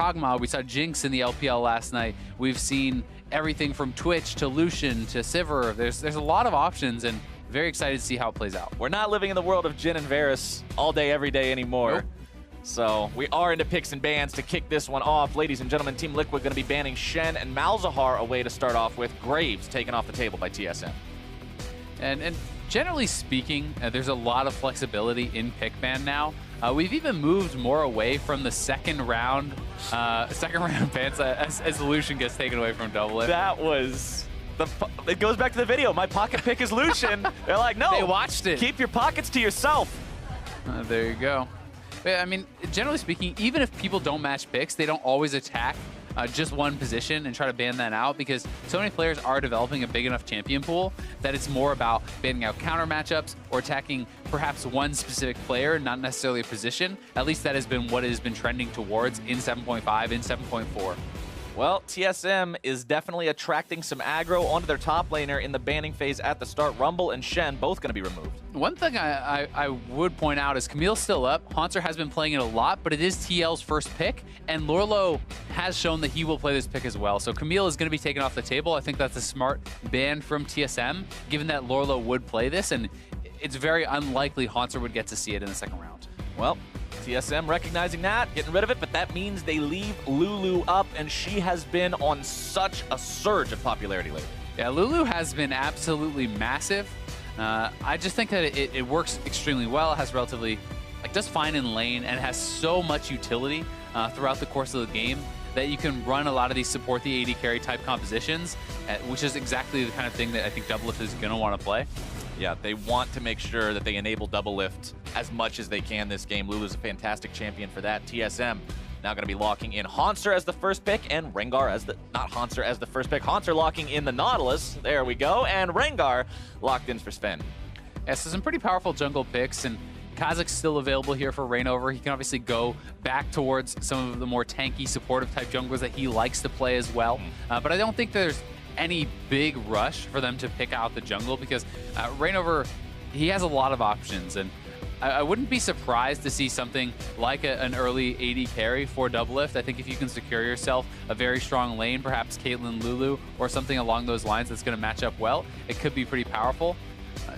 Kog'Maw, we saw Jinx in the LPL last night. We've seen everything from Twitch to Lucian to Sivir. There's a lot of options, and very excited to see how it plays out. We're not living in the world of Jhin and Varus all day, every day anymore. Nope. So we are into picks and bans to kick this one off. Ladies and gentlemen, Team Liquid going to be banning Shen and Malzahar away to start off with. Graves taken off the table by TSM. And generally speaking, there's a lot of flexibility in pick ban now. We've even moved more away from the second round bans as Lucian gets taken away from Double Lift. That was... It goes back to the video. My pocket pick is Lucian. They're like, no. They watched it. Keep your pockets to yourself. There you go. But, I mean, generally speaking, even if people don't match picks, they don't always attack just one position and try to ban that out, because so many players are developing a big enough champion pool that it's more about banning out counter matchups or attacking perhaps one specific player, not necessarily a position. At least that has been what it has been trending towards in 7.5, in 7.4. Well, TSM is definitely attracting some aggro onto their top laner in the banning phase at the start. Rumble and Shen both going to be removed. One thing I would point out is Camille's still up. Haunter has been playing it a lot, but it is TL's first pick, and Lorlo has shown that he will play this pick as well. So Camille is going to be taken off the table. I think that's a smart ban from TSM, given that Lorlo would play this, and it's very unlikely Haunter would get to see it in the second round. Well, TSM recognizing that, getting rid of it, but that means they leave Lulu up, and she has been on such a surge of popularity lately. Yeah, Lulu has been absolutely massive. I just think that it works extremely well. It has relatively, does fine in lane, and has so much utility throughout the course of the game that you can run a lot of these support the AD carry type compositions, which is exactly the kind of thing that I think Doublelift is going to want to play. Yeah, they want to make sure that they enable Doublelift as much as they can this game. Lulu's a fantastic champion for that. TSM now going to be locking in Haunter as the first pick and Rengar as the, not Haunter as the first pick. Haunter locking in the Nautilus. There we go. And Rengar locked in for Sven. Yeah, so some pretty powerful jungle picks, and Kha'Zix's still available here for Reignover. He can obviously go back towards some of the more tanky, supportive type junglers that he likes to play as well. But I don't think there's any big rush for them to pick out the jungle, because Reignover, he has a lot of options, and I wouldn't be surprised to see something like an early AD carry for Doublelift. I think if you can secure yourself a very strong lane, perhaps Caitlyn, Lulu, or something along those lines that's going to match up well, it could be pretty powerful.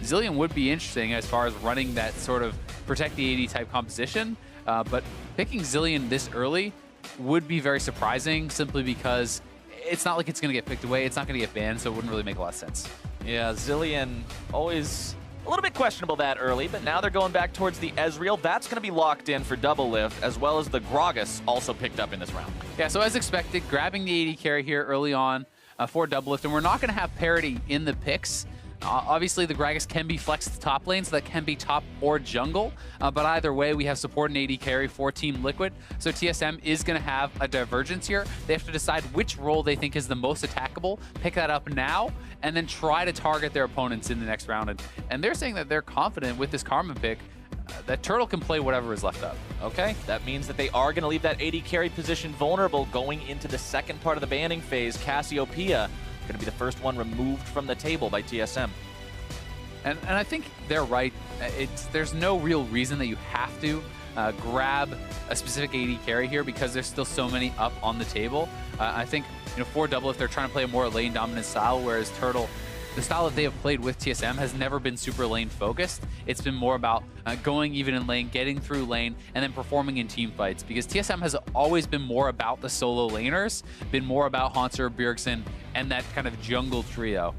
Zilean would be interesting as far as running that sort of protect the AD type composition, but picking Zilean this early would be very surprising, simply because it's not like it's going to get picked away. It's not going to get banned, so it wouldn't really make a lot of sense. Yeah, Zilean always a little bit questionable that early, but now they're going back towards the Ezreal. That's going to be locked in for Doublelift, as well as the Gragas also picked up in this round. Yeah, so as expected, grabbing the AD carry here early on for Doublelift, and we're not going to have parity in the picks. Obviously, the Gragas can be flexed to top lane, so that can be top or jungle. But either way, we have support and AD carry for Team Liquid. So TSM is going to have a divergence here. They have to decide which role they think is the most attackable, pick that up now, and then try to target their opponents in the next round. And they're saying that they're confident with this Karma pick that Turtle can play whatever is left up. Okay, that means that they are going to leave that AD carry position vulnerable going into the second part of the banning phase. Cassiopeia going to be the first one removed from the table by TSM. And I think they're right. There's no real reason that you have to grab a specific AD carry here, because there's still so many up on the table. I think, for Doublelift, they're trying to play a more lane dominant style, whereas Turtle, the style that they have played with TSM has never been super lane focused. It's been more about going even in lane, getting through lane, and then performing in team fights, because TSM has always been more about the solo laners, been more about Haunter, Bjergsen, and that kind of jungle trio.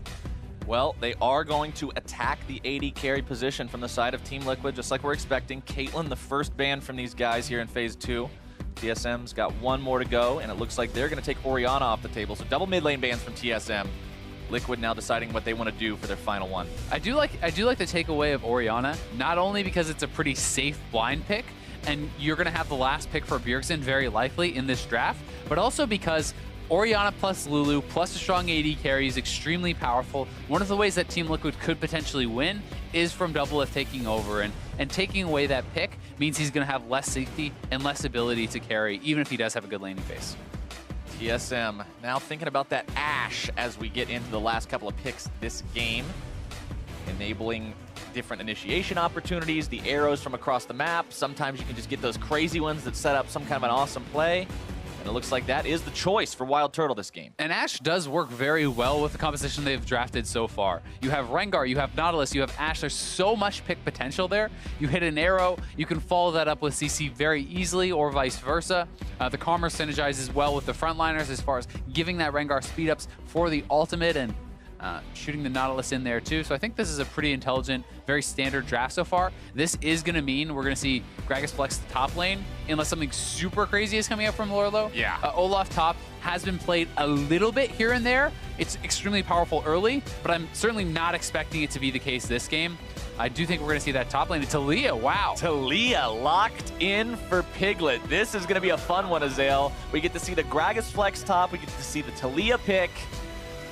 Well, they are going to attack the AD carry position from the side of Team Liquid, just like we're expecting. Caitlyn, the first ban from these guys here in Phase 2. TSM's got one more to go, and it looks like they're going to take Orianna off the table. So double mid lane bans from TSM. Liquid now deciding what they want to do for their final one. I do like the takeaway of Orianna, not only because it's a pretty safe blind pick, and you're going to have the last pick for Bjergsen very likely in this draft, but also because Orianna plus Lulu plus a strong AD carry is extremely powerful. One of the ways that Team Liquid could potentially win is from Doublelift taking over, and taking away that pick means he's going to have less safety and less ability to carry, even if he does have a good laning phase. TSM now thinking about that Ashe as we get into the last couple of picks this game, enabling different initiation opportunities, the arrows from across the map. Sometimes you can just get those crazy ones that set up some kind of an awesome play. And it looks like that is the choice for Wild Turtle this game. And Ashe does work very well with the composition they've drafted so far. You have Rengar, you have Nautilus, you have Ashe. There's so much pick potential there. You hit an arrow, you can follow that up with CC very easily, or vice versa. The Karma synergizes well with the frontliners as far as giving that Rengar speed ups for the ultimate and shooting the Nautilus in there too. So I think this is a pretty intelligent, very standard draft so far. This is going to mean we're going to see Gragas flex the top lane unless something super crazy is coming up from Lorlo. Yeah. Olaf top has been played a little bit here and there. It's extremely powerful early, but I'm certainly not expecting it to be the case this game. I do think we're going to see that top lane. Talia, wow. Talia locked in for Piglet. This is going to be a fun one, Azael. We get to see the Gragas flex top. We get to see the Talia pick.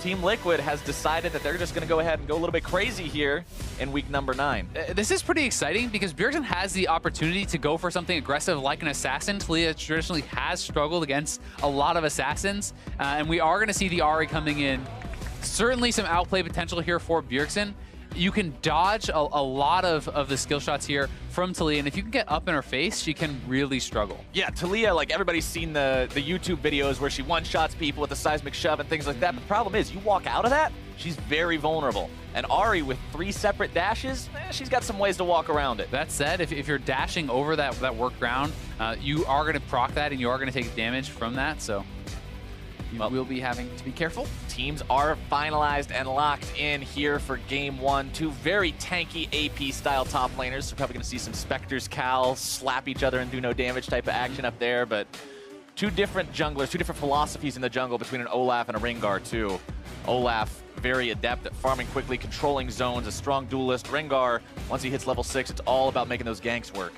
Team Liquid has decided that they're just going to go ahead and go a little bit crazy here in week number 9. This is pretty exciting because Bjergsen has the opportunity to go for something aggressive like an assassin. Talia traditionally has struggled against a lot of assassins, and we are going to see the Ahri coming in. Certainly some outplay potential here for Bjergsen. You can dodge a lot of the skill shots here from Talia, and if you can get up in her face, she can really struggle. Yeah, Talia, like everybody's seen the YouTube videos where she one-shots people with the seismic shove and things like that, but the problem is, you walk out of that, she's very vulnerable. And Ahri, with 3 separate dashes, she's got some ways to walk around it. That said, if you're dashing over that work ground, you are going to proc that, and you are going to take damage from that, so you will be having to be careful. Teams are finalized and locked in here for game 1. 2 very tanky AP-style top laners. So probably going to see some Spectres, Cal, slap each other and do no damage type of action up there. But 2 different junglers, 2 different philosophies in the jungle between an Olaf and a Rengar too. Olaf, very adept at farming quickly, controlling zones, a strong duelist. Rengar, once he hits level 6, it's all about making those ganks work.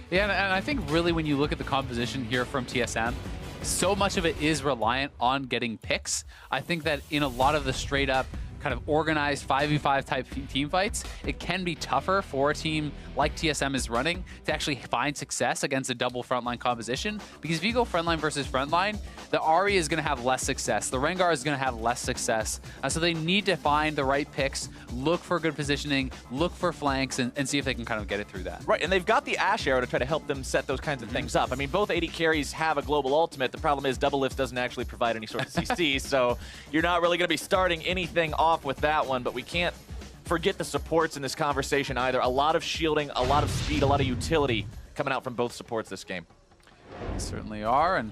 Yeah, and I think really when you look at the composition here from TSM, so much of it is reliant on getting picks. I think that in a lot of the straight up kind of organized 5v5 type team fights, it can be tougher for a team like TSM is running to actually find success against a double frontline composition. Because if you go frontline versus frontline, the Ahri is going to have less success. The Rengar is going to have less success. So they need to find the right picks, look for good positioning, look for flanks, and see if they can kind of get it through that. Right, and they've got the Ashe arrow to try to help them set those kinds of things up. I mean, both AD carries have a global ultimate. The problem is Double Lift doesn't actually provide any sort of CC, so you're not really going to be starting anything off with that one, but we can't forget the supports in this conversation either. A lot of shielding, a lot of speed, a lot of utility coming out from both supports this game. They certainly are, and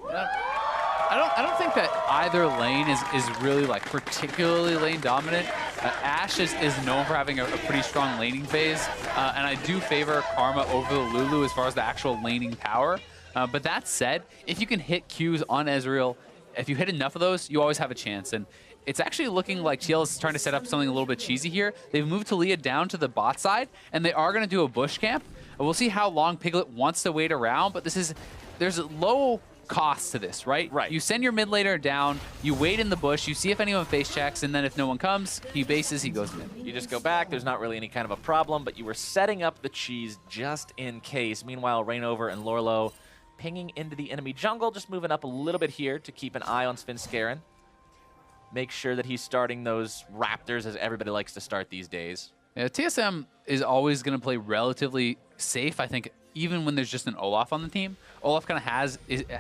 I don't think that either lane is really like particularly lane dominant. Ashe is known for having a pretty strong laning phase, and I do favor Karma over the Lulu as far as the actual laning power. But that said, if you can hit Qs on Ezreal, if you hit enough of those, you always have a chance. And it's actually looking like TL is trying to set up something a little bit cheesy here. They've moved Talia down to the bot side, and they are going to do a bush camp. We'll see how long Piglet wants to wait around, but there's a low cost to this, right? Right. You send your mid laner down, you wait in the bush, you see if anyone face checks, and then if no one comes, he bases, he goes mid. You just go back, there's not really any kind of a problem, but you were setting up the cheese just in case. Meanwhile, Rainover and Lorlo pinging into the enemy jungle, just moving up a little bit here to keep an eye on Svenskeren. Make sure that he's starting those Raptors as everybody likes to start these days. Yeah, TSM is always going to play relatively safe, I think, even when there's just an Olaf on the team. Olaf kind of has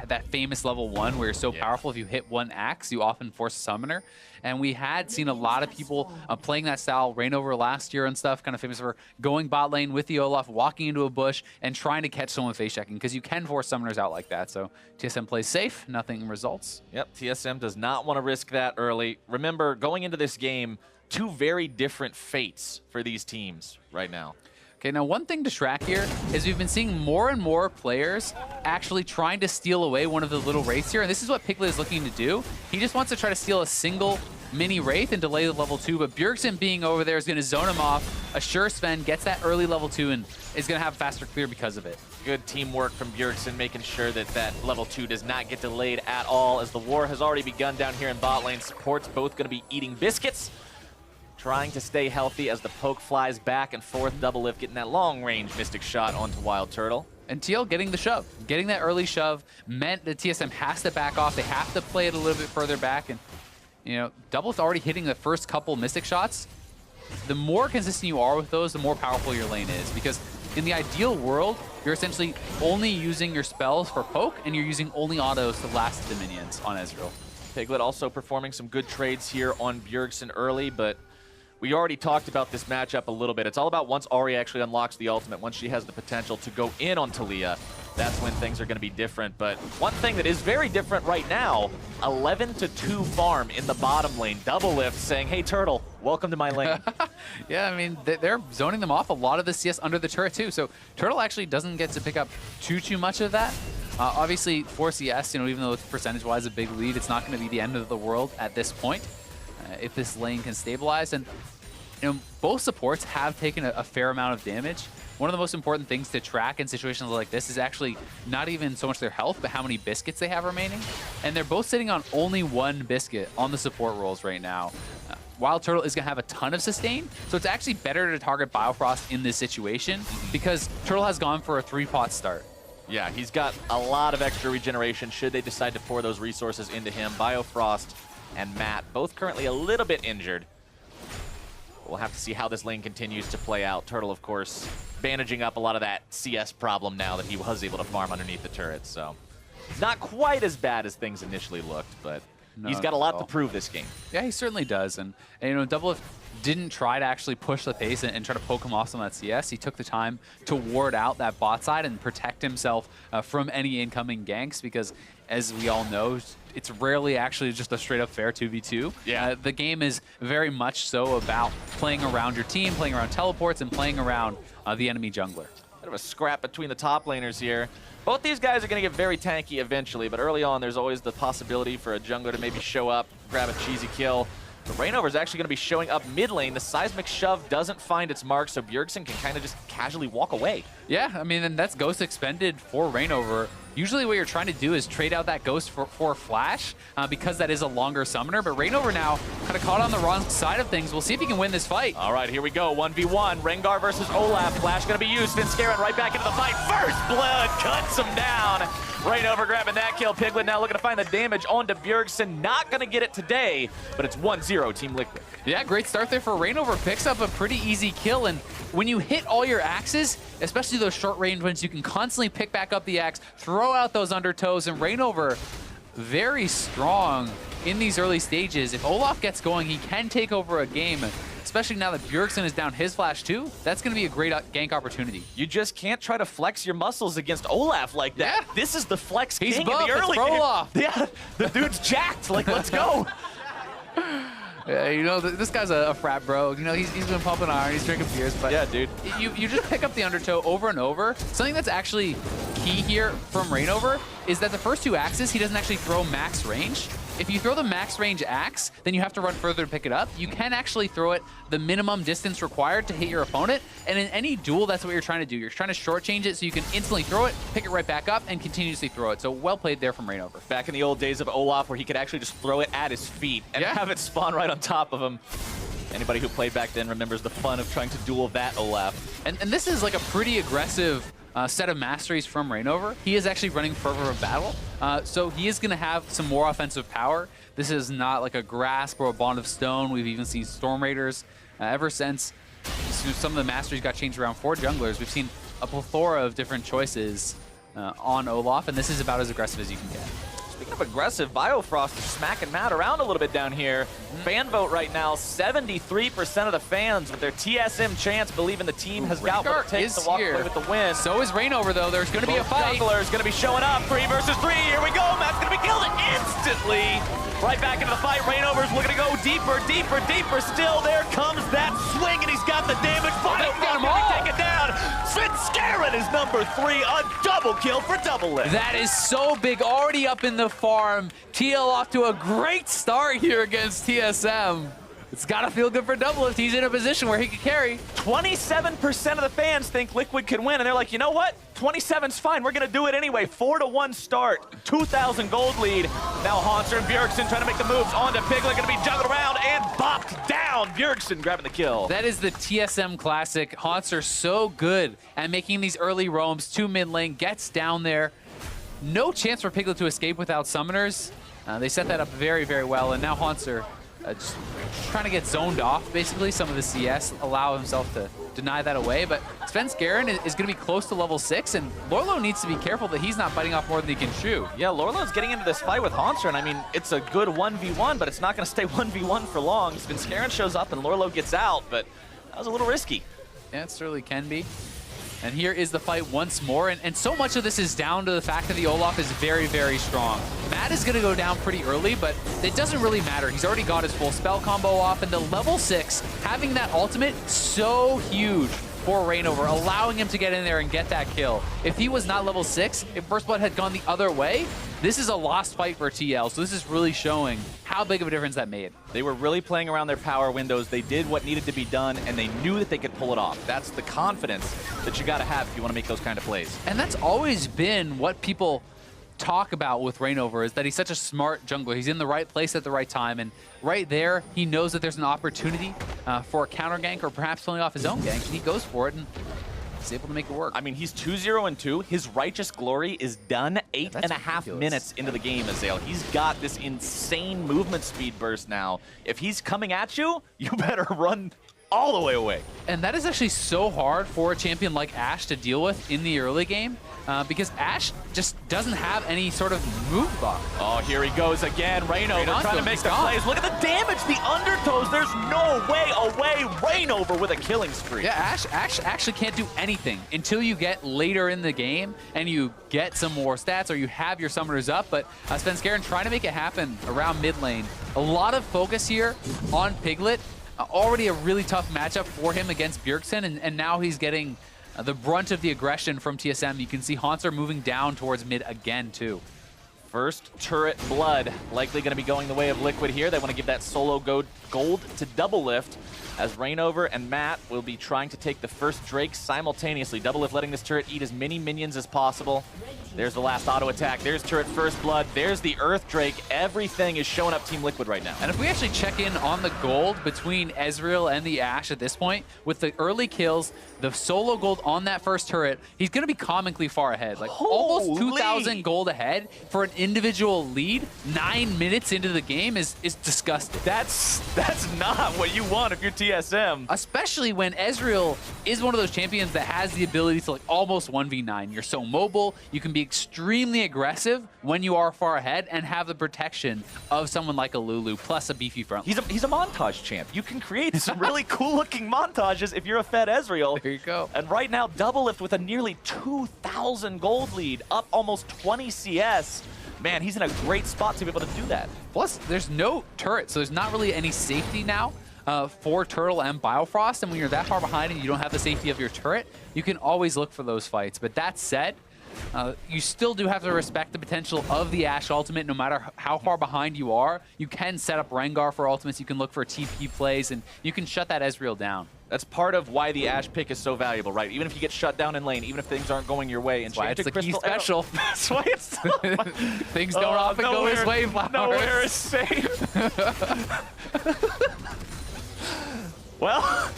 that famous level 1 where you're so powerful, if you hit one axe, you often force a summoner. And we had seen a lot of people playing that style, Rainover last year and stuff, kind of famous for going bot lane with the Olaf, walking into a bush, and trying to catch someone face checking, because you can force summoners out like that. So TSM plays safe, nothing results. Yep, TSM does not want to risk that early. Remember, going into this game, 2 very different fates for these teams right now. Okay, now one thing to track here is we've been seeing more and more players actually trying to steal away one of the little wraiths here, and this is what Piglet is looking to do. He just wants to try to steal a single mini wraith and delay the level 2, but Bjergsen being over there is going to zone him off. Assure Sven gets that early level 2 and is going to have faster clear because of it. Good teamwork from Bjergsen, making sure that that level 2 does not get delayed at all, as the war has already begun down here in bot lane. Support's both going to be eating biscuits, trying to stay healthy as the poke flies back and forth. Double Lift getting that long-range Mystic shot onto Wild Turtle. And TL getting the shove. Getting that early shove meant that TSM has to back off. They have to play it a little bit further back. And, you know, Double's already hitting the first couple Mystic shots. The more consistent you are with those, the more powerful your lane is. Because in the ideal world, you're essentially only using your spells for poke, and you're using only autos to last the minions on Ezreal. Piglet also performing some good trades here on Bjergsen early, but we already talked about this matchup a little bit. It's all about once Ahri actually unlocks the ultimate, once she has the potential to go in on Taliyah, that's when things are going to be different. But one thing that is very different right now, 11-2 farm in the bottom lane. Double lift saying, hey, Turtle, welcome to my lane. Yeah, I mean, they're zoning them off a lot of the CS under the turret, too. So Turtle actually doesn't get to pick up too much of that. Obviously, for CS, you know, even though it's percentage-wise a big lead, it's not going to be the end of the world at this point if this lane can stabilize. And, you know, both supports have taken a fair amount of damage. One of the most important things to track in situations like this is actually not even so much their health, but how many biscuits they have remaining. And they're both sitting on only one biscuit on the support roles right now. Wild Turtle is going to have a ton of sustain, so it's actually better to target Biofrost in this situation because Turtle has gone for a 3-pot start. Yeah, he's got a lot of extra regeneration should they decide to pour those resources into him. Biofrost and Matt, both currently a little bit injured. We'll have to see how this lane continues to play out. Turtle, of course, bandaging up a lot of that CS problem now that he was able to farm underneath the turret. So not quite as bad as things initially looked, but he's got a lot to prove this game. Yeah, he certainly does. And you know, Doublelift didn't try to actually push the pace and try to poke him off some of that CS. He took the time to ward out that bot side and protect himself from any incoming ganks because, as we all know, it's rarely actually just a straight-up fair 2v2. Yeah. The game is very much so about playing around your team, playing around teleports, and playing around the enemy jungler. Bit of a scrap between the top laners here. Both these guys are going to get very tanky eventually, but early on there's always the possibility for a jungler to maybe show up, grab a cheesy kill. But Rainover is actually going to be showing up mid lane. The seismic shove doesn't find its mark, so Bjergsen can kind of just casually walk away. Yeah, I mean, and that's Ghost expended for Rainover. Usually what you're trying to do is trade out that Ghost for Flash because that is a longer summoner, but Rainover now kind of caught on the wrong side of things. We'll see if he can win this fight. All right, here we go. 1v1. Rengar versus Olaf. Flash going to be used. Scaring right back into the fight. First blood cuts him down. Rainover grabbing that kill. Piglet now looking to find the damage onto Bjergsen. Not going to get it today, but it's 1-0 Team Liquid. Yeah, great start there for Rainover. Picks up a pretty easy kill, and when you hit all your axes, especially those short range ones, you can constantly pick back up the axe, throw out those undertows, and Rainover very strong in these early stages. If Olaf gets going, he can take over a game, especially now that Bjergsen is down his flash too. That's going to be a great gank opportunity. You just can't try to flex your muscles against Olaf like that. Yeah. This is the flex He's king buff, in the early game. Yeah, the dude's jacked. Like, let's go. Yeah, you know, this guy's a frat bro. You know, he's been pumping iron, he's drinking beers, but yeah, dude. You just pick up the undertow over and over. Something that's actually key here from Rainover is that the first two axes, he doesn't actually throw max range. If you throw the max range axe, then you have to run further to pick it up. You can actually throw it the minimum distance required to hit your opponent. And in any duel, that's what you're trying to do. You're trying to shortchange it so you can instantly throw it, pick it right back up, and continuously throw it. So well played there from Rainover. Back in the old days of Olaf where he could actually just throw it at his feet and have it spawn right on top of him. Anybody who played back then remembers the fun of trying to duel that Olaf. And this is like a pretty aggressive set of masteries from Rainover. He is actually running Fervor of Battle, so he is going to have some more offensive power. This is not like a Grasp or a Bond of Stone. We've even seen Storm Raiders. Ever since some of the masteries got changed around for junglers, we've seen a plethora of different choices on Olaf, and this is about as aggressive as you can get. Speaking of aggressive, Biofrost is smacking Matt around a little bit down here. Fan vote right now, 73% of the fans with their TSM chance believing the team has got what it takes to walk away with the win. So is Rainover, though. There's going to be a fight. Junglers going to be showing up. 3 versus 3. Here we go. Matt's going to be killed instantly. Right back into the fight. Rainover's looking to go deeper, deeper, deeper. Still, there comes that swing, and he's got the damage. Biofrost going to take it down. Scaring is number 3. A double kill for Doublelift. That is so big. Already up in the farm. TL off to a great start here against TSM. It's got to feel good for Doublelift. He's in a position where he can carry. 27% of the fans think Liquid can win, and they're like, you know what? 27's fine. We're going to do it anyway. 4-1 start. 2,000 gold lead. Now Haunter and Bjergsen trying to make the moves onto Piglet. Going to be juggled around and bopped down. Bjergsen grabbing the kill. That is the TSM classic. Haunter so good at making these early roams to mid lane. Gets down there. No chance for Piglet to escape without summoners. They set that up very, very well, and now Haunter just trying to get zoned off, basically, some of the CS, allow himself to deny that away. But Svenskeren is going to be close to level 6, and Lorlo needs to be careful that he's not biting off more than he can chew. Yeah, Lorlo's getting into this fight with Haunter, and I mean, it's a good 1v1, but it's not going to stay 1v1 for long. Svenskeren shows up and Lorlo gets out, but that was a little risky. Yeah, it certainly can be. And here is the fight once more, and so much of this is down to the fact that the Olaf is very, very strong. Matt is going to go down pretty early, but it doesn't really matter. He's already got his full spell combo off, and the level 6, having that ultimate, so huge for Reignover, allowing him to get in there and get that kill. If he was not level 6, if First Blood had gone the other way, this is a lost fight for TL, so this is really showing how big of a difference that made. They were really playing around their power windows. They did what needed to be done, and they knew that they could pull it off. That's the confidence that you got to have if you want to make those kind of plays. And that's always been what people talk about with Reignover, is that he's such a smart jungler. He's in the right place at the right time, and right there, he knows that there's an opportunity for a counter gank or perhaps pulling off his own gank, and he goes for it, and he's able to make it work. I mean, he's 2-0-2. His Righteous Glory is done 8.5 minutes into the game, Azael. He's got this insane movement speed burst now. If he's coming at you, you better run all the way away. And that is actually so hard for a champion like Ashe to deal with in the early game, because Ashe just doesn't have any sort of move buff. Oh, here he goes again. Reignover trying to make the plays. Look at the damage, the undertows. There's no way away. Reignover with a killing spree. Yeah, Ashe actually can't do anything until you get later in the game and you get some more stats or you have your summoners up. But Svenskeren trying to make it happen around mid lane. A lot of focus here on Piglet. Already a really tough matchup for him against Bjergsen, and now he's getting the brunt of the aggression from TSM. You can see Haunter moving down towards mid again, too. First turret blood likely going to be going the way of Liquid here. They want to give that solo gold to Double Lift, as Reignover and Matt will be trying to take the first Drake simultaneously. Double Lift letting this turret eat as many minions as possible. There's the last auto attack. There's turret first blood. There's the Earth Drake. Everything is showing up Team Liquid right now. And if we actually check in on the gold between Ezreal and the Ashe at this point, with the early kills, the solo gold on that first turret, he's going to be comically far ahead. Like almost 2,000 gold ahead for an individual lead 9 minutes into the game is disgusting. That's not what you want if you're TSM. Especially when Ezreal is one of those champions that has the ability to like almost 1v9. You're so mobile, you can be extremely aggressive when you are far ahead and have the protection of someone like a Lulu plus a beefy front line. He's a montage champ. You can create some really cool looking montages if you're a fed Ezreal. There you go. And right now, Double Lift with a nearly 2,000 gold lead, up almost 20 CS. Man, he's in a great spot to be able to do that. Plus, there's no turret, so there's not really any safety now for Turtle and Biofrost. And when you're that far behind and you don't have the safety of your turret, you can always look for those fights. But that said, you still do have to respect the potential of the Ashe ultimate no matter how far behind you are. You can set up Rengar for ultimates, you can look for TP plays, and you can shut that Ezreal down. That's part of why the Ashe pick is so valuable, right? Even if you get shut down in lane, even if things aren't going your way. That's why it's the key special. That's why it's things don't often go his way, Flowers. Nowhere is safe. Well,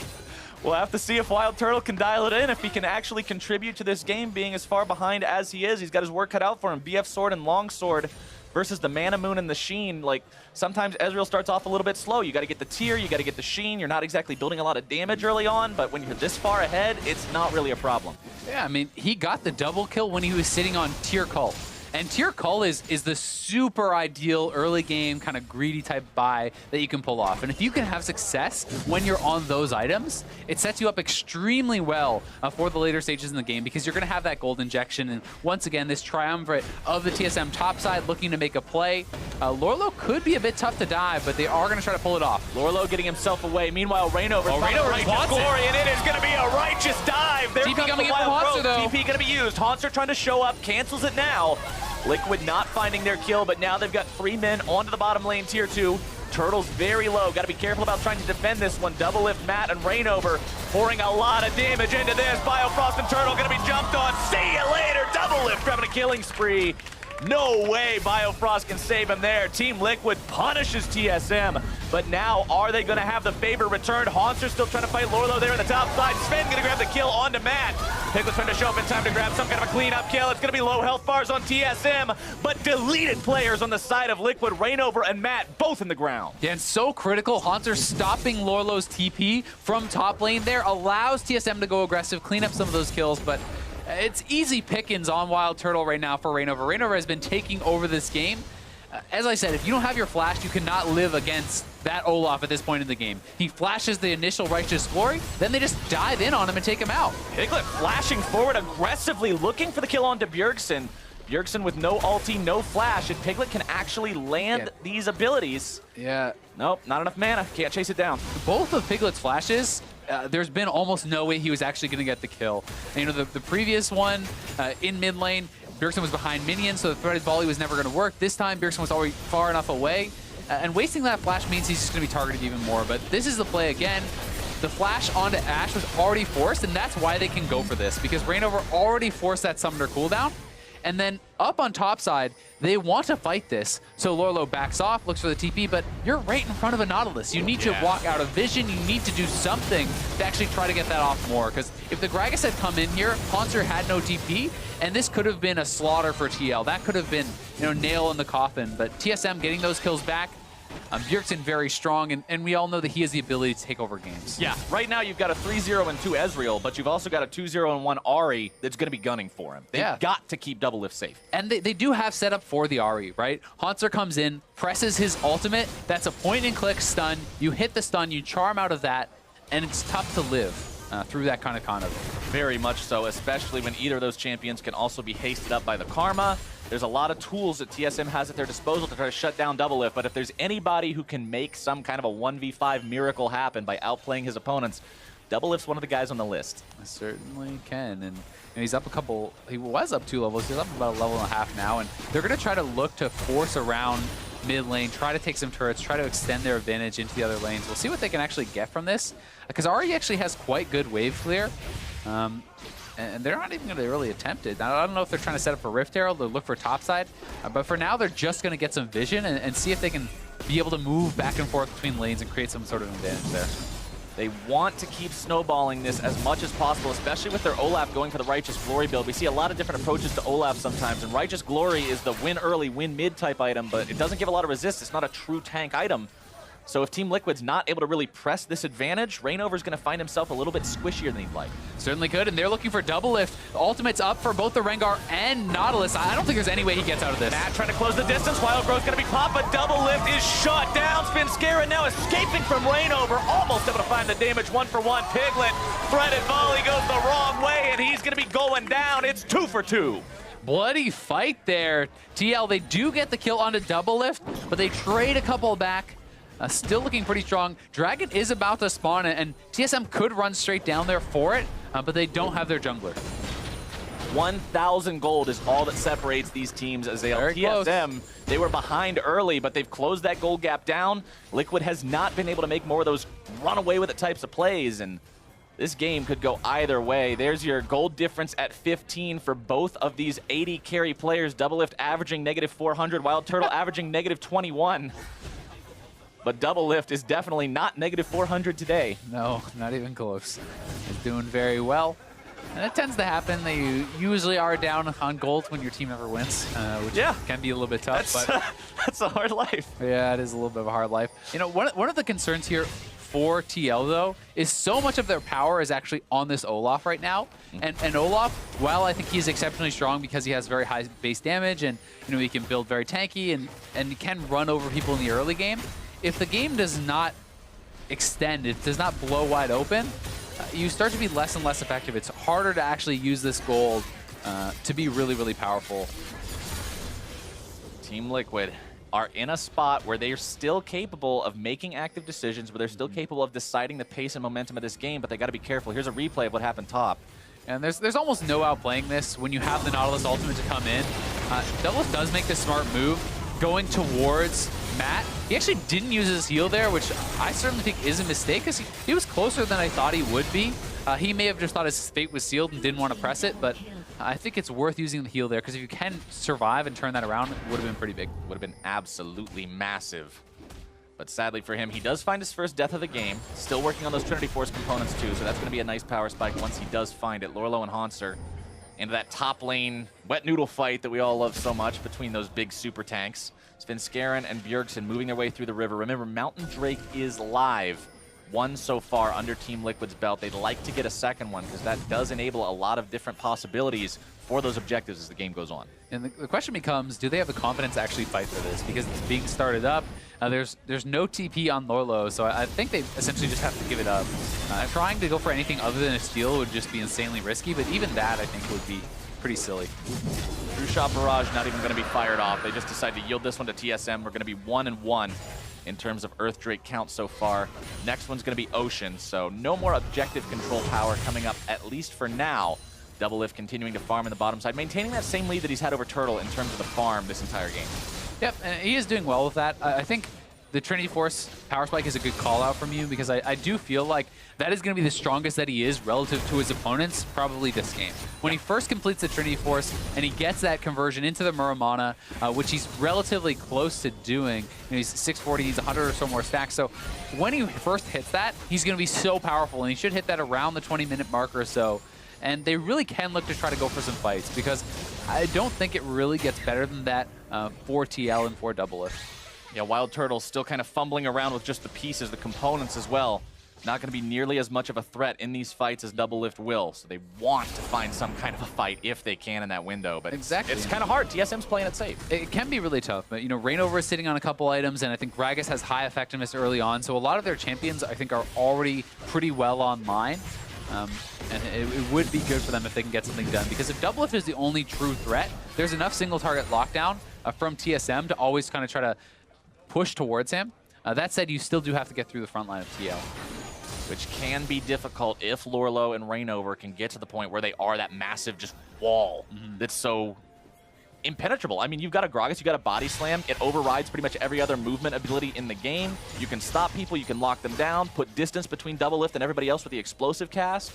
we'll have to see if Wild Turtle can dial it in, if he can actually contribute to this game being as far behind as he is. He's got his work cut out for him. BF Sword and Longsword versus the Mana Moon and the Sheen. Like, sometimes Ezreal starts off a little bit slow. You got to get the tier, you got to get the Sheen. You're not exactly building a lot of damage early on, but when you're this far ahead, it's not really a problem. Yeah, I mean, he got the double kill when he was sitting on Tier Cult. And Tier Cull is the super ideal early game kind of greedy type buy that you can pull off. And if you can have success when you're on those items, it sets you up extremely well for the later stages in the game because you're going to have that gold injection. And once again, this triumvirate of the TSM top side looking to make a play. Lorlo could be a bit tough to dive, but they are going to try to pull it off. Lorlo getting himself away. Meanwhile, Reignover Righteous Glory, and it is going to be a righteous dive. There TP comes coming the in from Wild Haunter, Rogue. though. TP going to be used. Haunter trying to show up, cancels it now. Liquid not finding their kill, but now they've got 3 men onto the bottom lane, tier 2. Turtle's very low. Got to be careful about trying to defend this one. Double Lift, Matt, and Reignover pouring a lot of damage into this. Biofrost and Turtle going to be jumped on. See you later. Double Lift grabbing a killing spree. No way Biofrost can save him there. Team Liquid punishes TSM. But now, are they going to have the favor returned? Haunter still trying to fight Lorlo there on the top side. Sven going to grab the kill onto Matt. Piglet trying to show up in time to grab some kind of a clean-up kill. It's going to be low health bars on TSM, but deleted players on the side of Liquid. Rainover and Matt both in the ground. Yeah, and so critical. Haunter stopping Lorlo's TP from top lane there allows TSM to go aggressive, clean up some of those kills, but it's easy pickings on Wild Turtle right now for Rainover. Rainover has been taking over this game. As I said, if you don't have your flash, you cannot live against that Olaf at this point in the game. He flashes the initial Righteous Glory, then they just dive in on him and take him out. Piglet flashing forward aggressively, looking for the kill onto Bjergsen. Bjergsen with no ulti, no flash, and Piglet can actually land these abilities. Yeah. Nope, not enough mana. Can't chase it down. Both of Piglet's flashes, there's been almost no way he was actually going to get the kill. And, you know, the previous one in mid lane, Bjergsen was behind minions, so the threaded volley was never going to work. This time, Bjergsen was already far enough away, and wasting that flash means he's just going to be targeted even more. But this is the play again. The flash onto Ashe was already forced, and that's why they can go for this, because Rainover already forced that summoner cooldown. And then up on top side, they want to fight this. So Lorlo backs off, looks for the TP, but you're right in front of a Nautilus. You need to walk out of vision. You need to do something to actually try to get that off more. Because if the Gragas had come in here, Haunter had no TP, and this could have been a slaughter for TL. That could have been, you know, nail in the coffin. But TSM getting those kills back. Bjergsen very strong, and we all know that he has the ability to take over games. Yeah, right now you've got a 3-0 and 2 Ezreal, but you've also got a 2-0 and 1 Ahri that's going to be gunning for him. They've got to keep Doublelift safe. And they do have setup for the Ahri, right? Haunter comes in, presses his ultimate. That's a point-and-click stun. You hit the stun, you charm out of that, and it's tough to live through that kind of conduct. Very much so, especially when either of those champions can also be hasted up by the Karma. There's a lot of tools that TSM has at their disposal to try to shut down Doublelift, but if there's anybody who can make some kind of a 1v5 miracle happen by outplaying his opponents, Doublelift's one of the guys on the list. I certainly can, and he's up a couple, he was up 2 levels, he's up about a level and a half now, and they're going to try to look to force around mid lane, try to take some turrets, try to extend their advantage into the other lanes. We'll see what they can actually get from this, because Ahri actually has quite good wave clear. And they're not even going to really attempt it. I don't know if they're trying to set up for Rift Herald or look for topside, but for now they're just going to get some vision and see if they can be able to move back and forth between lanes and create some sort of advantage there. They want to keep snowballing this as much as possible, especially with their Olaf going for the Righteous Glory build. We see a lot of different approaches to Olaf sometimes, and Righteous Glory is the win early, win mid type item, but it doesn't give a lot of resist. It's not a true tank item. So if Team Liquid's not able to really press this advantage, Rainover's going to find himself a little bit squishier than he'd like. Certainly could, and they're looking for Doublelift. Ultimate's up for both the Rengar and Nautilus. I don't think there's any way he gets out of this. Matt trying to close the distance. Wild Growth's going to be popped, but Doublelift is shot down. Spinskara now escaping from Rainover, almost able to find the damage 1-for-1. Piglet, threaded volley goes the wrong way, and he's going to be going down. It's 2 for 2. Bloody fight there. TL, they do get the kill onto Doublelift, but they trade a couple back. Still looking pretty strong. Dragon is about to spawn, and TSM could run straight down there for it, but they don't have their jungler. 1,000 gold is all that separates these teams as they are. TSM, they were behind early, but they've closed that gold gap down. Liquid has not been able to make more of those run away with it types of plays, and this game could go either way. There's your gold difference at 15 for both of these 80 carry players. Doublelift averaging -400, Wild Turtle averaging -21. But Doublelift is definitely not -400 today. No, not even close. He's doing very well. And it tends to happen. They usually are down on gold when your team never wins, which can be a little bit tough. That's a hard life. Yeah, it is a little bit of a hard life. You know, one of the concerns here for TL, though, is so much of their power is actually on this Olaf right now. And Olaf, while I think he's exceptionally strong because he has very high base damage and, you know, he can build very tanky and he can run over people in the early game, if the game does not extend, it does not blow wide open, you start to be less and less effective. It's harder to actually use this gold to be really, really powerful. Team Liquid are in a spot where they are still capable of making active decisions, where they're still capable of deciding the pace and momentum of this game, but they got to be careful. Here's a replay of what happened top. And there's almost no outplaying this when you have the Nautilus ultimate to come in. Doublelift does make the smart move, going towards Matt. He actually didn't use his heal there, which I certainly think is a mistake because he was closer than I thought he would be. He may have just thought his fate was sealed and didn't want to press it, but I think it's worth using the heal there because if you can survive and turn that around, it would have been pretty big. Would have been absolutely massive. But sadly for him, he does find his first death of the game. Still working on those Trinity Force components too, so that's going to be a nice power spike once he does find it. Lorlo and Hanser into that top lane wet noodle fight that we all love so much between those big super tanks. Svenskeren and Bjergsen moving their way through the river. Remember, Mountain Drake is live. One so far under Team Liquid's belt. They'd like to get a second one because that does enable a lot of different possibilities for those objectives as the game goes on. And the question becomes, do they have the confidence to actually fight for this? Because it's being started up. There's no TP on Lorlo, so I think they essentially just have to give it up. Trying to go for anything other than a steal would just be insanely risky, but even that I think would be pretty silly. True Shot Barrage not even going to be fired off. They just decided to yield this one to TSM. We're going to be 1-1 in terms of Earth Drake count so far. Next one's going to be Ocean, so no more objective control power coming up, at least for now. Doublelift continuing to farm in the bottom side, maintaining that same lead that he's had over Turtle in terms of the farm this entire game. Yep, and he is doing well with that. I think the Trinity Force power spike is a good call out from you because I do feel like that is going to be the strongest that he is relative to his opponents probably this game. When he first completes the Trinity Force and he gets that conversion into the Muramana, which he's relatively close to doing, he's 640, he's 100 or so more stacks, so when he first hits that, he's going to be so powerful, and he should hit that around the 20-minute mark or so. And they really can look to try to go for some fights because I don't think it really gets better than that for TL and for Doublelift. Yeah, Wild Turtle's still kind of fumbling around with just the pieces, the components as well. Not going to be nearly as much of a threat in these fights as Doublelift will. So they want to find some kind of a fight if they can in that window. But exactly, it's kind of hard. TSM's playing it safe. It can be really tough. But, you know, Rainover is sitting on a couple items, and I think Gragas has high effectiveness early on. So a lot of their champions, I think, are already pretty well online. And it would be good for them if they can get something done, because if Doublelift is the only true threat, there's enough single target lockdown from TSM to always kind of try to push towards him. That said, you still do have to get through the front line of TL. Which can be difficult if Lorlo and Rainover can get to the point where they are that massive just wall that's so impenetrable. I mean, you've got a Gragas, you've got a body slam. It overrides pretty much every other movement ability in the game. You can stop people, you can lock them down, put distance between Doublelift and everybody else with the explosive cast.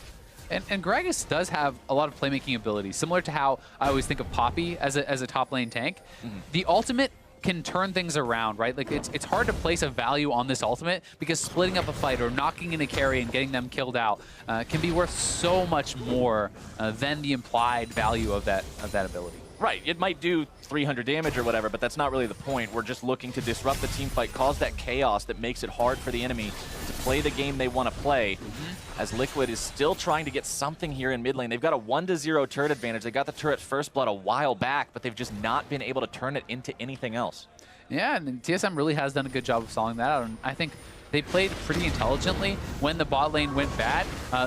And Gragas does have a lot of playmaking ability, similar to how I always think of Poppy as a top lane tank. The ultimate can turn things around, right? Like it's hard to place a value on this ultimate because splitting up a fight or knocking in a carry and getting them killed out can be worth so much more than the implied value of that ability. Right, it might do 300 damage or whatever, but that's not really the point. We're just looking to disrupt the team fight, cause that chaos that makes it hard for the enemy to play the game they want to play. As Liquid is still trying to get something here in mid lane. They've got a 1-0 turret advantage. They got the turret first blood a while back, but they've just not been able to turn it into anything else. Yeah, and TSM really has done a good job of stalling that out, and I think they played pretty intelligently. When the bot lane went bad,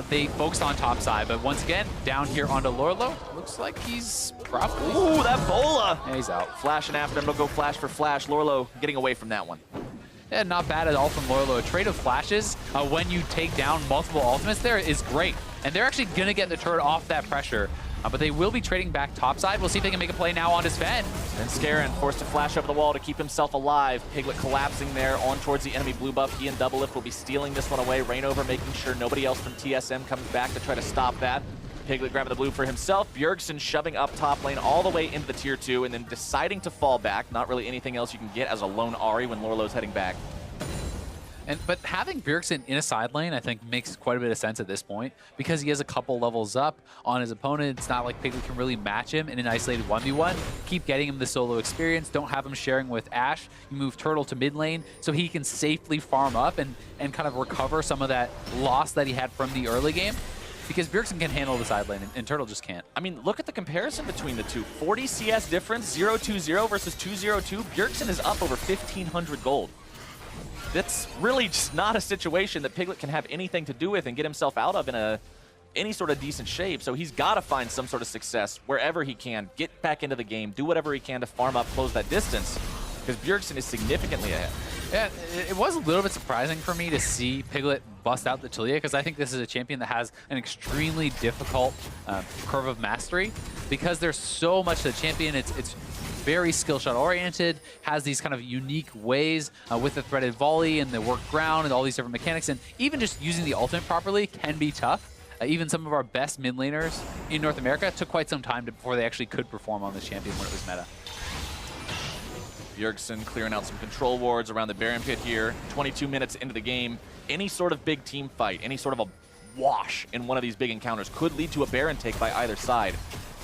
they focused on top side. But once again, down here onto Lorlo, looks like he's probably... Ooh, that bola! Yeah, he's out. Flashing after him, they'll go flash for flash. Lorlo getting away from that one. Yeah, not bad at all from Lorlo. A trade of flashes when you take down multiple ultimates there is great. And they're actually going to get the turret off that pressure. But they will be trading back topside. We'll see if they can make a play now on Sven. And Skaren forced to flash over the wall to keep himself alive. Piglet collapsing there on towards the enemy blue buff. He and Doublelift will be stealing this one away. Rainover making sure nobody else from TSM comes back to try to stop that. Piglet grabbing the blue for himself. Bjergsen shoving up top lane all the way into the tier 2 and then deciding to fall back. Not really anything else you can get as a lone Ahri when Lorlo's heading back. But having Bjergsen in a side lane, I think, makes quite a bit of sense at this point because he has a couple levels up on his opponent. It's not like Piglet can really match him in an isolated 1v1. Keep getting him the solo experience. Don't have him sharing with Ashe. You move Turtle to mid lane so he can safely farm up and kind of recover some of that loss that he had from the early game. Because Bjergsen can handle the side lane, and Turtle just can't. I mean, look at the comparison between the two. 40 CS difference, 0-2-0 versus 2-0-2. Bjergsen is up over 1,500 gold. That's really just not a situation that Piglet can have anything to do with and get himself out of in any sort of decent shape. So he's got to find some sort of success wherever he can, get back into the game, do whatever he can to farm up, close that distance, because Bjergsen is significantly ahead. Yeah, it was a little bit surprising for me to see Piglet bust out the Taliyah, because I think this is a champion that has an extremely difficult curve of mastery, because there's so much to the champion. It's very skill shot oriented, has these kind of unique ways with the threaded volley and the work ground and all these different mechanics, and even just using the ultimate properly can be tough. Even some of our best mid laners in North America took quite some time before they actually could perform on this champion when it was meta. Bjergsen clearing out some control wards around the Baron pit here. 22 minutes into the game. Any sort of big team fight, any sort of a wash in one of these big encounters could lead to a Baron take by either side.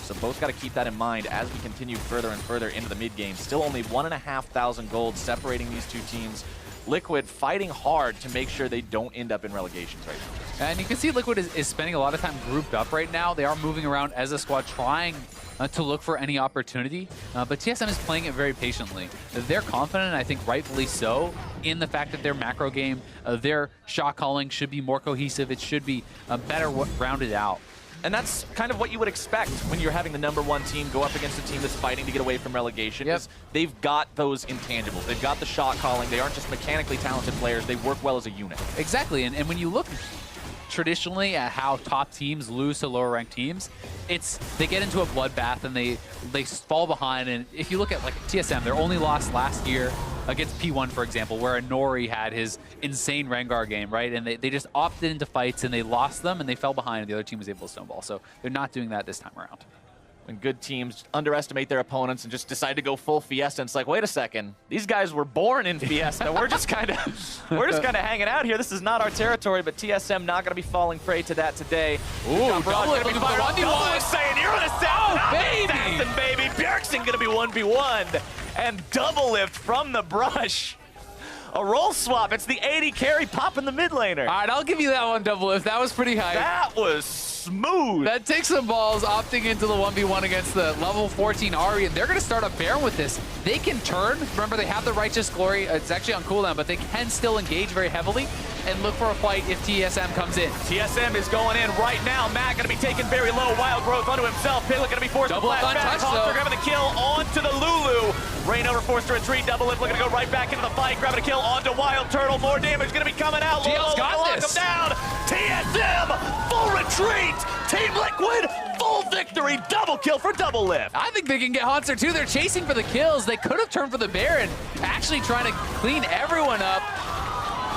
So both got to keep that in mind as we continue further and further into the mid game. Still only 1,500 gold separating these two teams. Liquid fighting hard to make sure they don't end up in relegations right now. And you can see Liquid is spending a lot of time grouped up right now. They are moving around as a squad, trying to look for any opportunity. But TSM is playing it very patiently. They're confident, I think rightfully so, in the fact that their macro game, their shot calling should be more cohesive. It should be better rounded out. And that's kind of what you would expect when you're having the #1 team go up against a team that's fighting to get away from relegation. Yep. They've got those intangibles. They've got the shot calling. They aren't just mechanically talented players. They work well as a unit. Exactly, and when you look traditionally at how top teams lose to lower ranked teams, they get into a bloodbath and they fall behind. And if you look at like TSM, their only loss last year against P1, for example, where Nori had his insane Rengar game, right? And they just opted into fights and they lost them and they fell behind and the other team was able to snowball. So they're not doing that this time around. When good teams underestimate their opponents and just decide to go full Fiesta, and it's like, wait a second, these guys were born in Fiesta. We're just kind of hanging out here. This is not our territory, but TSM not going to be falling prey to that today. Ooh, double it with the 1v1. Saying you're an assassin, baby. Bjergsen going to be 1v1, and double lift from the brush. A roll swap. It's the 80 carry popping the mid laner. All right, I'll give you that one, double lift. That was pretty high. That was smooth. That takes some balls, opting into the 1v1 against the level 14 Ahri, and they're going to start a Baron with this. They can turn. Remember, they have the Righteous Glory. It's actually on cooldown, but they can still engage very heavily and look for a fight if TSM comes in. TSM is going in right now. Matt going to be taking very low. Wild Growth onto himself. Piglet going to be forced double to flash back. Hunter grabbing the kill onto the Lulu. Reignover forced to retreat. Double lift looking to go right back into the fight. Grabbing a kill onto Wild Turtle. More damage going to be coming out. GL's got this. Lock him down. TSM, full retreat. Team Liquid, full victory. Double kill for double lift. I think they can get Hanser too. They're chasing for the kills. They could have turned for the Baron, actually trying to clean everyone up.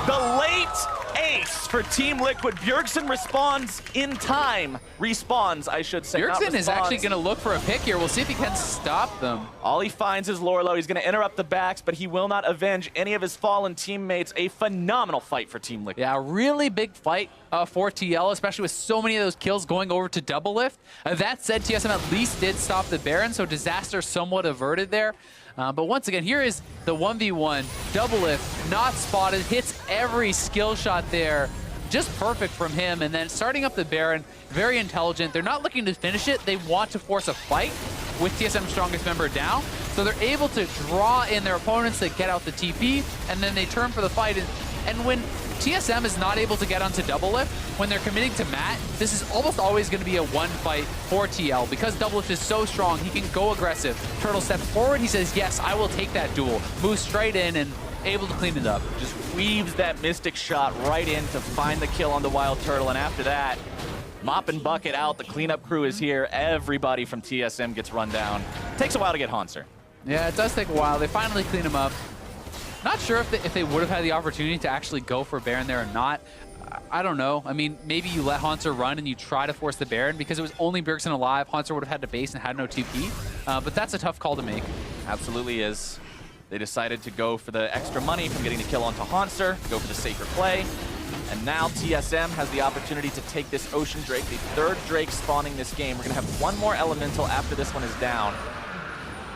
The late ace for Team Liquid. Bjergsen responds in time. Respawns, I should say. Bjergsen is actually going to look for a pick here. We'll see if he can stop them. All he finds is Lorlo. He's going to interrupt the backs, but he will not avenge any of his fallen teammates. A phenomenal fight for Team Liquid. Yeah, really big fight for TL, especially with so many of those kills going over to double lift. That said, TSM at least did stop the Baron, so disaster somewhat averted there. But once again, here is the 1v1, double lift, not spotted, hits every skill shot there. Just perfect from him, and then starting up the Baron, very intelligent. They're not looking to finish it, they want to force a fight with TSM's strongest member down. So they're able to draw in their opponents that get out the TP, and then they turn for the fight. And when TSM is not able to get onto double lift, when they're committing to Matt, this is almost always going to be a one fight for TL. Because double lift is so strong, he can go aggressive. Turtle steps forward, he says, yes, I will take that duel. Moves straight in and able to clean it up. Just weaves that Mystic shot right in to find the kill on the Wild Turtle, and after that, mop and bucket out. The cleanup crew is here. Everybody from TSM gets run down. Takes a while to get Hanser. Yeah, it does take a while. They finally clean him up. Not sure if they would have had the opportunity to actually go for Baron there or not. I don't know. I mean, maybe you let Hanser run and you try to force the Baron because it was only Bjergsen alive. Hanser would have had to base and had no TP. But that's a tough call to make. Absolutely is. They decided to go for the extra money from getting the kill onto Hanser, go for the safer play. And now TSM has the opportunity to take this Ocean Drake, the third Drake spawning this game. We're going to have one more Elemental after this one is down.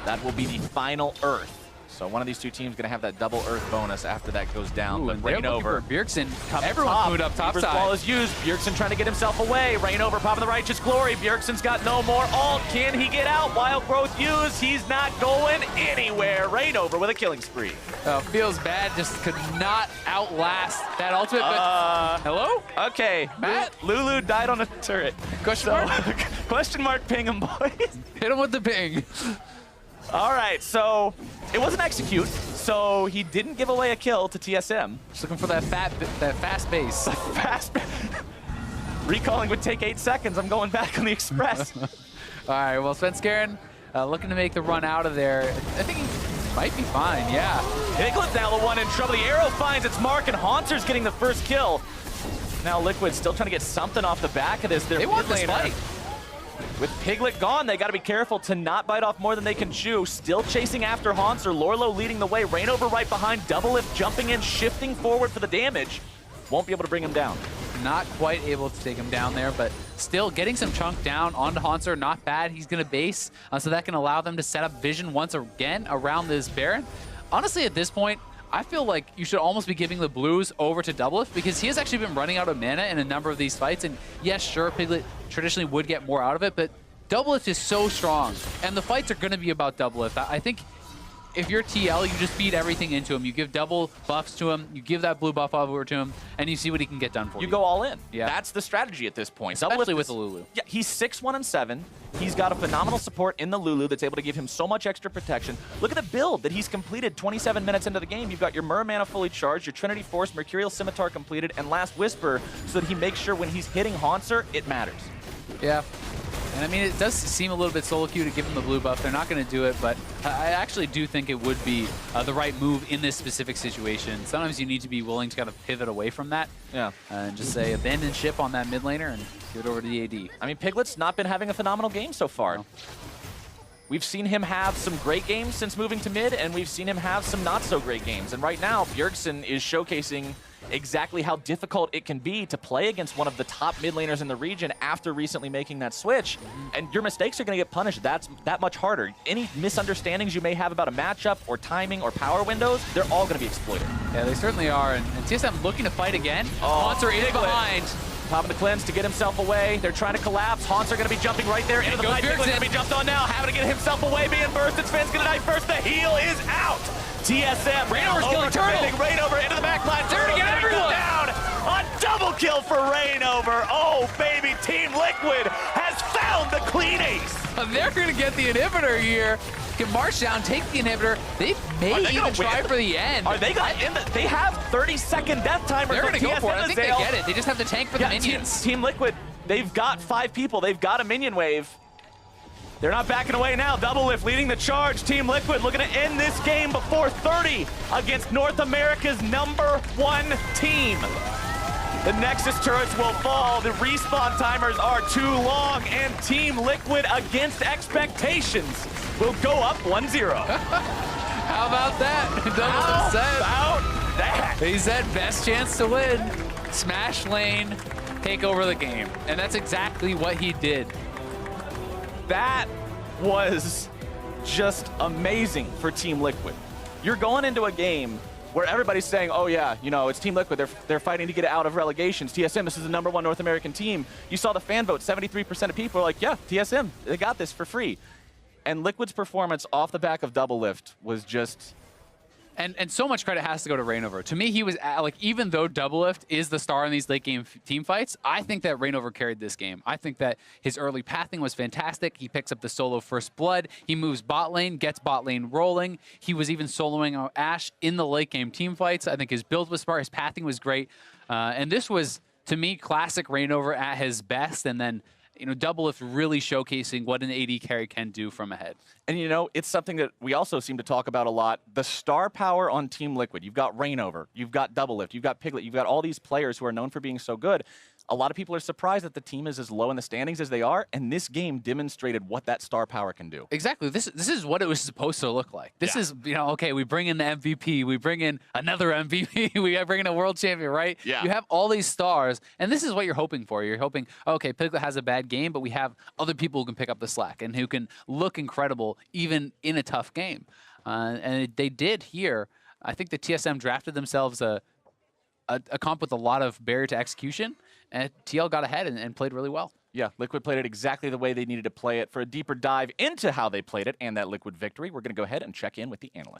That will be the final Earth. So one of these two teams is going to have that double Earth bonus after that goes down. Ooh, but Reignover, Bjergsen, everyone moved up top Reaper's side. Ball is used. Bjergsen trying to get himself away. Reignover popping the Righteous Glory. Bjergsen's got no more ult. Can he get out? Wild Growth used. He's not going anywhere. Reignover with a killing spree. Feels bad. Just could not outlast that ultimate. But hello? Okay. Matt? Lulu died on a turret. Question mark? Question mark ping him, boys. Hit him with the ping. All right, so it wasn't execute, so he didn't give away a kill to TSM. Just looking for that fast base. Fast. Recalling would take 8 seconds. I'm going back on the Express. All right, well, Svenskeren looking to make the run out of there. I think he might be fine, yeah. Piglet's now the one in trouble. The arrow finds its mark, and Hanser's getting the first kill. Now Liquid still trying to get something off the back of this. They want this fight. With Piglet gone, they got to be careful to not bite off more than they can chew. Still chasing after Haunter. Lorlo leading the way. Rainover right behind. Doublelift jumping in, shifting forward for the damage. Won't be able to bring him down. Not quite able to take him down there, but still getting some chunk down onto Haunter. Not bad. He's going to base, so that can allow them to set up vision once again around this Baron. Honestly, at this point, I feel like you should almost be giving the blues over to Doublelift because he has actually been running out of mana in a number of these fights. And yes, sure, Piglet traditionally would get more out of it, but Doublelift is so strong. And the fights are going to be about Doublelift. I think if you're TL, you just feed everything into him. You give double buffs to him, you give that blue buff over to him, and you see what he can get done for you. You go all in. Yeah. That's the strategy at this point. Especially with the Lulu. Yeah, he's 6-1 and 7. He's got a phenomenal support in the Lulu that's able to give him so much extra protection. Look at the build that he's completed 27 minutes into the game. You've got your Myr mana fully charged, your Trinity Force, Mercurial Scimitar completed, and Last Whisper so that he makes sure when he's hitting Haunter, it matters. Yeah. And I mean, it does seem a little bit solo queue to give him the blue buff. They're not going to do it, but I actually do think it would be the right move in this specific situation. Sometimes you need to be willing to kind of pivot away from that. Yeah. And just say abandon ship on that mid laner and give it over to the AD. I mean, Piglet's not been having a phenomenal game so far. No. We've seen him have some great games since moving to mid, and we've seen him have some not so great games. And right now, Bjergsen is showcasing exactly how difficult it can be to play against one of the top mid laners in the region after recently making that switch. And your mistakes are going to get punished that much harder. Any misunderstandings you may have about a matchup or timing or power windows, they're all going to be exploited. Yeah, they certainly are. And TSM looking to fight again. Haunter is behind. Popping the cleanse to get himself away. They're trying to collapse. Haunter going to be jumping right there into the fight. Piglet's going to be jumped on now. Having to get himself away, being bursted. Sven's going to die first. The heal is out. TSM. Rainover's killing Turtle. Rainover into the back line. Turtle get everyone down. A double kill for Rainover. Oh, baby. Team Liquid has found the clean ace. They're going to get the inhibitor here. Can march down, take the inhibitor. They may even try for the end. Are they going to they have 30-second death timer. They're going to go for it. I think they get it. They just have the tank for the minions. Team Liquid, they've got 5 people. They've got a minion wave. They're not backing away now. Doublelift leading the charge. Team Liquid looking to end this game before 30 against North America's #1 team. The Nexus turrets will fall. The respawn timers are too long, and Team Liquid, against expectations, will go up 1-0. How about that? How about that? He said best chance to win. Smash lane, take over the game. And that's exactly what he did. That was just amazing for Team Liquid. You're going into a game where everybody's saying, oh yeah, you know, it's Team Liquid, they're fighting to get out of relegations. TSM, this is the #1 North American team. You saw the fan vote, 73% of people are like, yeah, TSM, they got this for free. And Liquid's performance off the back of Doublelift was just... And so much credit has to go to Rainover. To me, he was, like, even though Doublelift is the star in these late game team fights, I think that Rainover carried this game. I think that his early pathing was fantastic. He picks up the solo first blood. He moves bot lane, gets bot lane rolling. He was even soloing out Ashe in the late game team fights. I think his build was smart. His pathing was great. And this was, to me, classic Rainover at his best. And then, you know, Doublelift really showcasing what an AD carry can do from ahead. And, you know, it's something that we also seem to talk about a lot. The star power on Team Liquid. You've got Rainover, you've got Doublelift, you've got Piglet, you've got all these players who are known for being so good. A lot of people are surprised that the team is as low in the standings as they are, and this game demonstrated what that star power can do. Exactly. This is what it was supposed to look like. This is, you know, okay, we bring in the MVP, we bring in another MVP, we bring in a world champion, right? Yeah. You have all these stars, and this is what you're hoping for. You're hoping, okay, Piglet has a bad game, but we have other people who can pick up the slack and who can look incredible even in a tough game. And they did here. I think the TSM drafted themselves a comp with a lot of barrier to execution, and TL got ahead and played really well. Yeah, Liquid played it exactly the way they needed to play it. For a deeper dive into how they played it and that Liquid victory, we're going to go ahead and check in with the analyst.